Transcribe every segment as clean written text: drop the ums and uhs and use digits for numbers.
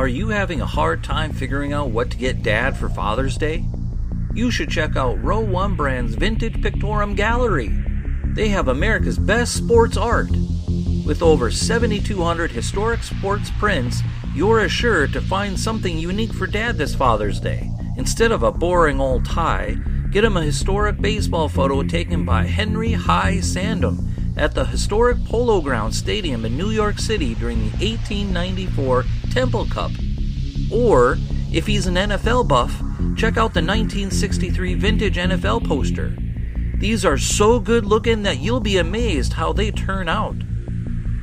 Are you having a hard time figuring out what to get Dad for Father's Day? You should check out Row 1 Brand's Vintage Pictorum Gallery. They have America's best sports art. With over 7,200 historic sports prints, you're assured to find something unique for Dad this Father's Day. Instead of a boring old tie, get him a historic baseball photo taken by Henry High Sandham at the historic Polo Grounds Stadium in New York City during the 1894 Temple Cup. Or, if he's an NFL buff, check out the 1963 vintage NFL poster. These are so good looking that you'll be amazed how they turn out.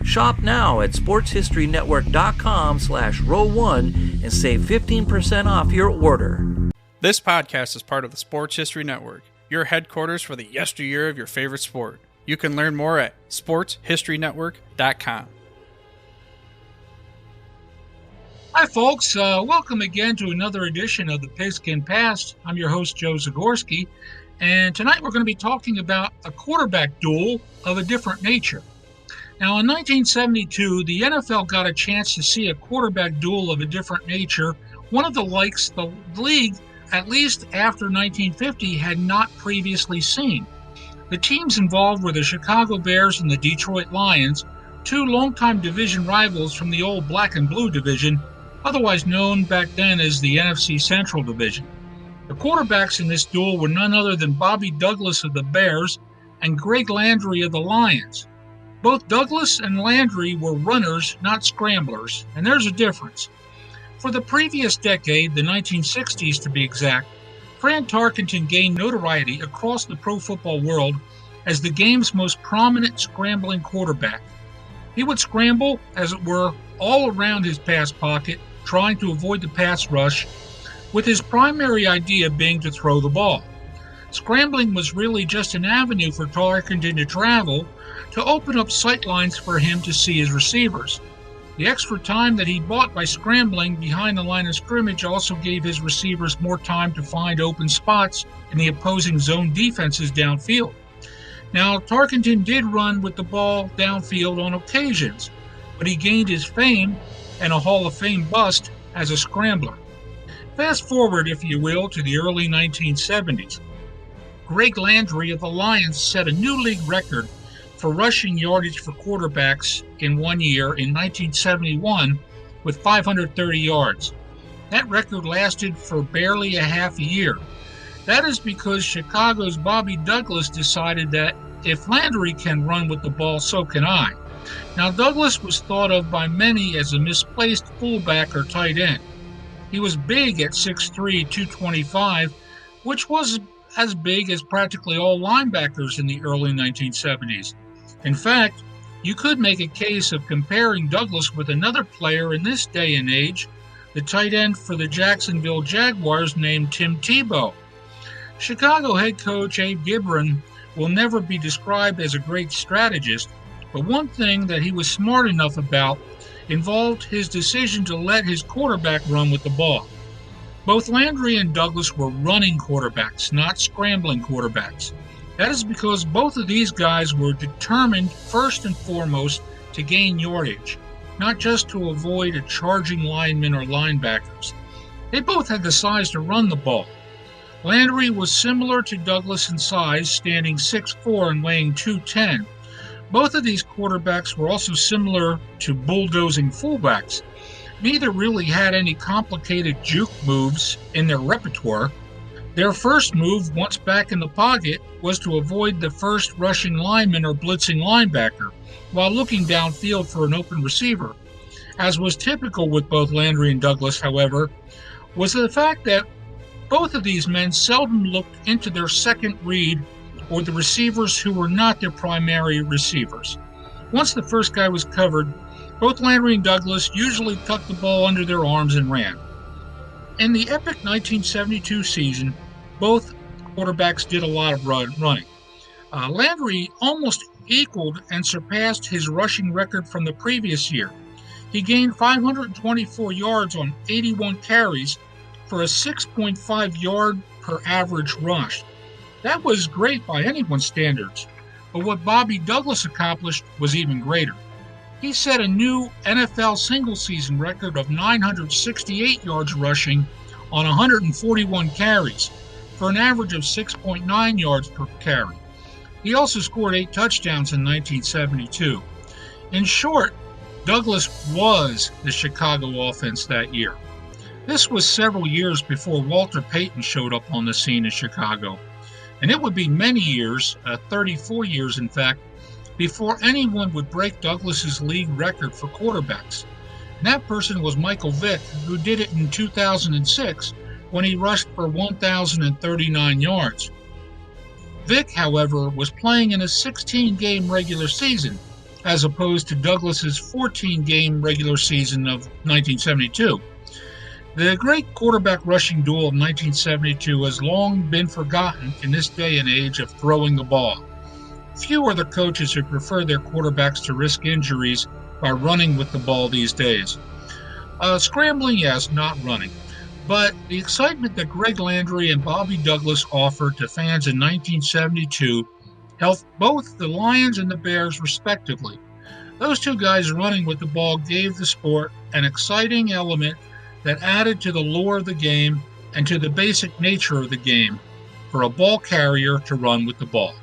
Shop now at sportshistorynetwork.com/row1 and save 15% off your order. This podcast is part of the Sports History Network, your headquarters for the yesteryear of your favorite sport. You can learn more at sportshistorynetwork.com. Hi, folks. Welcome again to another edition of the Pigskin Past. I'm your host, Joe Zagorski, and tonight we're going to be talking about a quarterback duel of a different nature. Now, in 1972, the NFL got a chance to see a quarterback duel of a different nature, one of the likes the league, at least after 1950, had not previously seen. The teams involved were the Chicago Bears and the Detroit Lions, two longtime division rivals from the old black and blue division, otherwise known back then as the NFC Central Division. The quarterbacks in this duel were none other than Bobby Douglass of the Bears and Greg Landry of the Lions. Both Douglass and Landry were runners, not scramblers, and there's a difference. For the previous decade, the 1960s to be exact, Fran Tarkenton gained notoriety across the pro football world as the game's most prominent scrambling quarterback. He would scramble, as it were, all around his pass pocket, trying to avoid the pass rush, with his primary idea being to throw the ball. Scrambling was really just an avenue for Tarkenton to travel, to open up sight lines for him to see his receivers. The extra time that he bought by scrambling behind the line of scrimmage also gave his receivers more time to find open spots in the opposing zone defenses downfield. Now, Tarkenton did run with the ball downfield on occasions, but he gained his fame and a Hall of Fame bust as a scrambler. Fast forward, if you will, to the early 1970s. Greg Landry of the Lions set a new league record for rushing yardage for quarterbacks in 1 year in 1971 with 530 yards. That record lasted for barely a half a year. That is because Chicago's Bobby Douglass decided that if Landry can run with the ball, so can I. Now, Douglass was thought of by many as a misplaced fullback or tight end. He was big at 6'3", 225, which was as big as practically all linebackers in the early 1970s. In fact, you could make a case of comparing Douglass with another player in this day and age, the tight end for the Jacksonville Jaguars named Tim Tebow. Chicago head coach Abe Gibron will never be described as a great strategist, but one thing that he was smart enough about involved his decision to let his quarterback run with the ball. Both Landry and Douglass were running quarterbacks, not scrambling quarterbacks. That is because both of these guys were determined first and foremost to gain yardage, not just to avoid a charging lineman or linebackers. They both had the size to run the ball. Landry was similar to Douglass in size, standing 6'4" and weighing 210. Both of these quarterbacks were also similar to bulldozing fullbacks. Neither really had any complicated juke moves in their repertoire. Their first move, once back in the pocket, was to avoid the first rushing lineman or blitzing linebacker, while looking downfield for an open receiver. As was typical with both Landry and Douglass, however, was the fact that both of these men seldom looked into their second read or the receivers who were not their primary receivers. Once the first guy was covered, both Landry and Douglass usually tucked the ball under their arms and ran. In the epic 1972 season, both quarterbacks did a lot of running. Landry almost equaled and surpassed his rushing record from the previous year. He gained 524 yards on 81 carries for a 6.5 yard per average rush. That was great by anyone's standards, but what Bobby Douglass accomplished was even greater. He set a new NFL single-season record of 968 yards rushing on 141 carries, for an average of 6.9 yards per carry. He also scored 8 touchdowns in 1972. In short, Douglas was the Chicago offense that year. This was several years before Walter Payton showed up on the scene in Chicago, and it would be many years, 34 years in fact, before anyone would break Douglas's league record for quarterbacks. And that person was Michael Vick, who did it in 2006 when he rushed for 1,039 yards. Vick, however, was playing in a 16-game regular season, as opposed to Douglas's 14-game regular season of 1972. The great quarterback rushing duel of 1972 has long been forgotten in this day and age of throwing the ball. Few are the coaches who prefer their quarterbacks to risk injuries by running with the ball these days. Scrambling, yes, not running. But the excitement that Greg Landry and Bobby Douglas offered to fans in 1972 helped both the Lions and the Bears respectively. Those two guys running with the ball gave the sport an exciting element that added to the lure of the game and to the basic nature of the game for a ball carrier to run with the ball.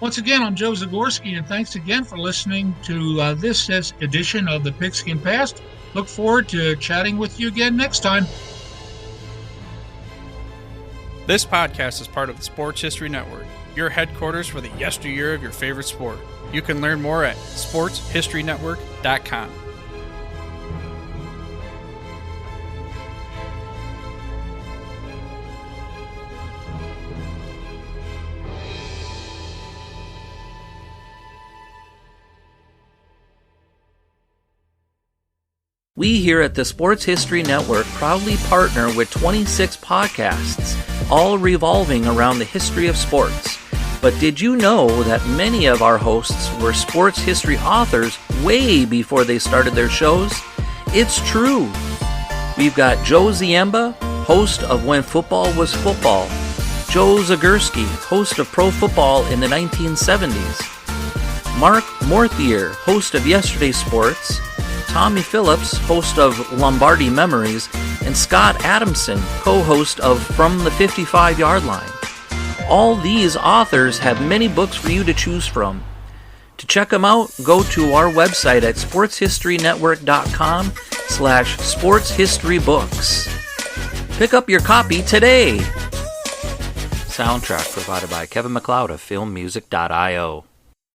Once again, I'm Joe Zagorski, and thanks again for listening to this edition of the Pigskin Past. Look forward to chatting with you again next time. This podcast is part of the Sports History Network, your headquarters for the yesteryear of your favorite sport. You can learn more at sportshistorynetwork.com. We here at the Sports History Network proudly partner with 26 podcasts, all revolving around the history of sports. But did you know that many of our hosts were sports history authors way before they started their shows? It's true. We've got Joe Ziemba, host of When Football Was Football, Joe Zagorski, host of Pro Football in the 1970s, Mark Morthier, host of Yesterday's Sports, Tommy Phillips, host of Lombardi Memories, and Scott Adamson, co-host of From the 55-Yard Line. All these authors have many books for you to choose from. To check them out, go to our website at sportshistorynetwork.com/sportshistorybooks. Pick up your copy today. Soundtrack provided by Kevin MacLeod of filmmusic.io.